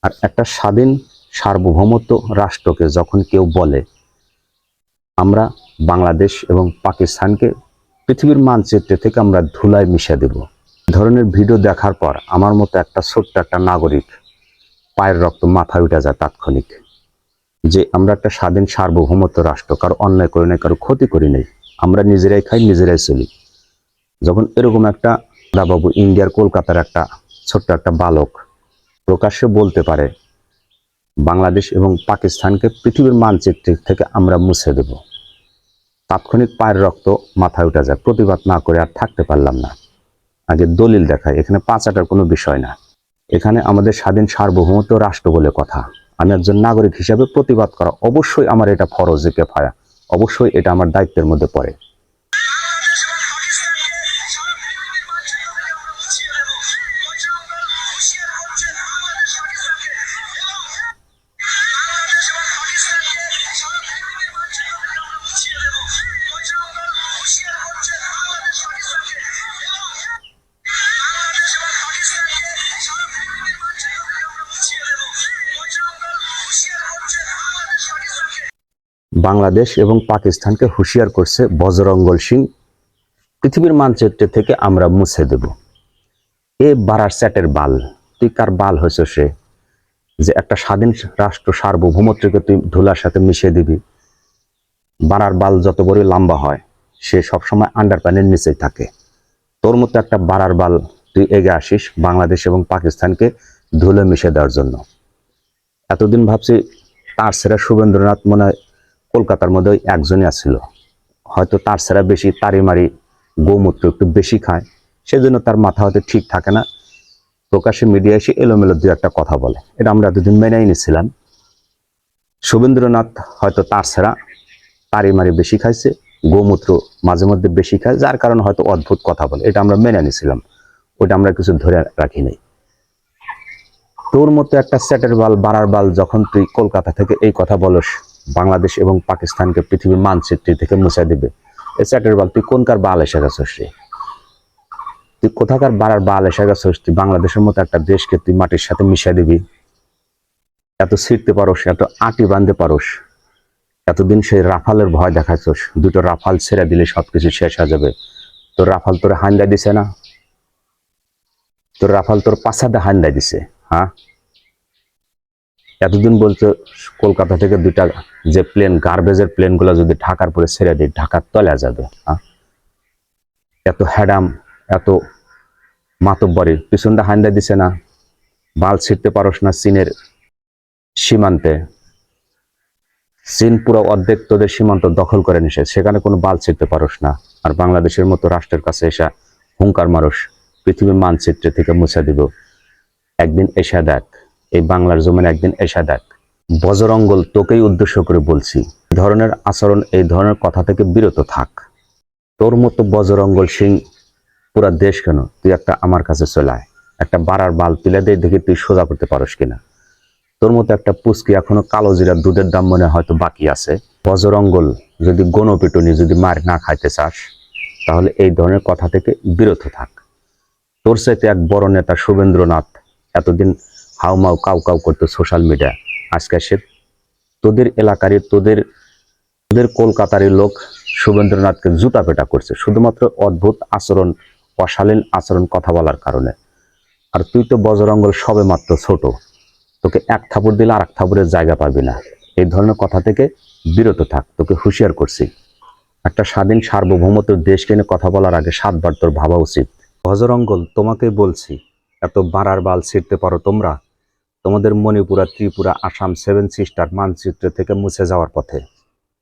আর একটা স্বাধীন সার্বভৌমত্ব রাষ্ট্রকে যখন কেউ বলে আমরা বাংলাদেশ এবং পাকিস্তানকে পৃথিবীর মানচিত্র থেকে আমরা ধুলায় মিশিয়ে দেব, ধরনের ভিডিও দেখার পর আমার মতো একটা ছোট্ট একটা নাগরিক পায়ের রক্ত মাথায় উঠে যায় তাৎক্ষণিক। যে আমরা একটা স্বাধীন সার্বভৌমত্ব রাষ্ট্র, কারো অন্যায় করি নাই, কারো ক্ষতি করি নাই, আমরা নিজেরাই খাই, নিজেরাই চলি। যখন এরকম একটা বাবু ইন্ডিয়ার কলকাতার একটা ছোট্ট একটা বালক প্রকাশ্যে বলতে পারে বাংলাদেশ এবং পাকিস্তানকে পৃথিবীর মানচিত্র থেকে আমরা মুছে দেব, তাৎক্ষণিক পায়ের রক্ত মাথায় উঠে যায়। প্রতিবাদ না করে আর থাকতে পারলাম না। আগে দলিল দেখায়, এখানে পাঁচাটার কোনো বিষয় না। এখানে আমাদের স্বাধীন সার্বভৌমত্ব রাষ্ট্র বলে কথা। আমি একজন নাগরিক হিসাবে প্রতিবাদ করা অবশ্যই আমার এটা ফরজে কিফায়া, অবশ্যই এটা আমার দায়িত্বের মধ্যে পড়ে। বাংলাদেশ এবং পাকিস্তানকে হুঁশিয়ার করছে বজরঙ্গল সিং, পৃথিবীর মানচিত্র থেকে আমরা মুছে দেব। এ বারার চ্যাটের বাল, তুই কার বাল হয়েছ? সে যে একটা স্বাধীন রাষ্ট্র সার্বভৌমত্বকে তুই ধুলার সাথে মিশিয়ে দিবি। বারার বাল যত বড় লম্বা হয় সে সবসময় আন্ডার প্যানের নিচেই থাকে। তোর মতো একটা বারার বাল তুই এগিয়ে আসিস বাংলাদেশ এবং পাকিস্তানকে ধুলে মিশিয়ে দেওয়ার জন্য। এতদিন ভাবছি তার সেরা শুভেন্দ্রনাথ মনে হয় কলকাতার মধ্যে ওই একজনই আসছিল, হয়তো তার সেরা বেশি তারি মারি গোমূত্র একটু বেশি খায়, সেজন্য তার মাথা হয়তো ঠিক থাকে না, প্রকাশ্যে মিডিয়া এসে এলোমেলো দু একটা কথা বলে। এটা আমরা এতদিন মেনেই নিচ্ছিলাম। শুভেন্দ্রনাথ হয়তো তার সেরা তারি মারি বেশি খাইছে, গোমূত্র মাঝে মধ্যে বেশি খায়, যার কারণে হয়তো অদ্ভুত কথা বলে, এটা আমরা মেনে নিছিলাম, ওটা আমরা কিছু ধরে রাখি নাই। তোর মতো একটা স্যাটের বাল বাড়ার বাল যখন তুই কলকাতা থেকে এই কথা বলস বাংলাদেশ এবং পাকিস্তানকে পৃথিবীর মানচিত্র থেকে মুছে দিবে, এই স্যাটের বাল তুই কোনকার বাল এসে গেছিস রে? তুই কোথাকার বাড়ার বাল এসে গেছিস? তুই বাংলাদেশের মতো একটা দেশকে তুই মাটির সাথে মিশিয়ে দিবি? এত ছিঁড়তে পারোস, এত আটি বাঁধতে পারোস, এতদিন সেই রাফালের ভয় দেখাচ্ছিস, দুটো রাফাল ছেড়ে দিলে সবকিছু শেষ হয়ে যাবে। তোর রাফাল তোর হান্দা দিছে না? তোর রাফাল তোর পাছাতে হান্দা দিছে। হ্যাঁ, এতদিন বলছো কলকাতা থেকে দুইটা যে প্লেন, গার্বেজের প্লেনগুলো যদি ঢাকার পরে ছেড়ে দিই ঢাকার তলে যাবে। হ্যাঁ, এত হ্যাডাম, এত মাতব্বরি পিছনটা হান্দা দিছে না? বাল ছিঁড়তে পারোস না চীনের সীমান্তে? চীন পুরো অর্ধেক তোদের সীমান্ত দখল করে নিছে, সেখানে কোনো বাল ছিঁড়তে পারোস না। আর বাংলাদেশের মতো রাষ্ট্রের কাছে এসে হুঙ্কার মারস পৃথিবীর মানচিত্র থেকে মুছে দিব। একদিন এসে দেখ, এই বাংলার জমিনে একদিন এসে দেখ। বজরঙ্গল, তোকেই উদ্দেশ্য করে বলছি, এই ধরনের আচরণ, এই ধরনের কথা থেকে বিরত থাক। তোর মতো বজরঙ্গল সিং পুরা দেশ কেন, তুই একটা আমার কাছে চলে আয়, একটা বাড়ার বাল তুলে দিয়ে দেখি তুই সোজা করতে পারস কিনা। তোর মতো একটা পুচকি এখনো কালো জিরা দুধের দাম মনে হয়তো বাকি আছে। বজরঙ্গল, যদি গণপিটুনি যদি মার না খাইতে চাস তাহলে এই ধরনের কথা থেকে বিরত থাক। তোর চাইতে এক বড় নেতা শুভেন্দ্রনাথ এতদিন হাউমাউ কাউ কাউ করতো সোশ্যাল মিডিয়া, আজকে সে তোদের এলাকারই তোদের কলকাতারই লোক শুভেন্দ্রনাথকে জুতা পেটা করছে শুধুমাত্র অদ্ভুত আচরণ, অশালীন আচরণ কথা বলার কারণে। আর তুই তো বজরঙ্গল সবে মাত্র ছোট, তোকে এক থাপড় দিলে আর এক থাপড়ের জায়গা পাবি না। এই ধরনের কথা থেকে বিরত থাক, তোকে হুঁশিয়ার করছি। একটা স্বাধীন সার্বভৌমত্ব দেশকে নিয়ে কথা বলার আগে 7 বার তোর ভাবা উচিত। বজরঙ্গল, তোমাকেই বলছি, এত বাড়ার বাল ছিঁড়তে পারো তোমরা? তোমাদের মণিপুরা, ত্রিপুরা, আসাম 7 সিস্টার মানচিত্র থেকে মুছে যাওয়ার পথে,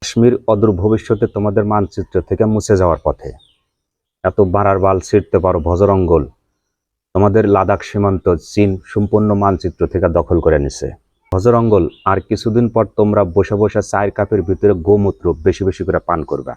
কাশ্মীর অদূর ভবিষ্যতে তোমাদের মানচিত্র থেকে মুছে যাওয়ার পথে। এত বাড়ার বাল ছিঁড়তে পারো বজরঙ্গল? তোমাদের লাদাখ সীমান্ত চীন সম্পূর্ণ মানচিত্র থেকে দখল করে নিছে। বজরঙ্গল, আর কিছুদিন পর তোমরা বসে বসে চায়ের কাপের ভিতরে গোমূত্র বেশি বেশি করে পান করবে।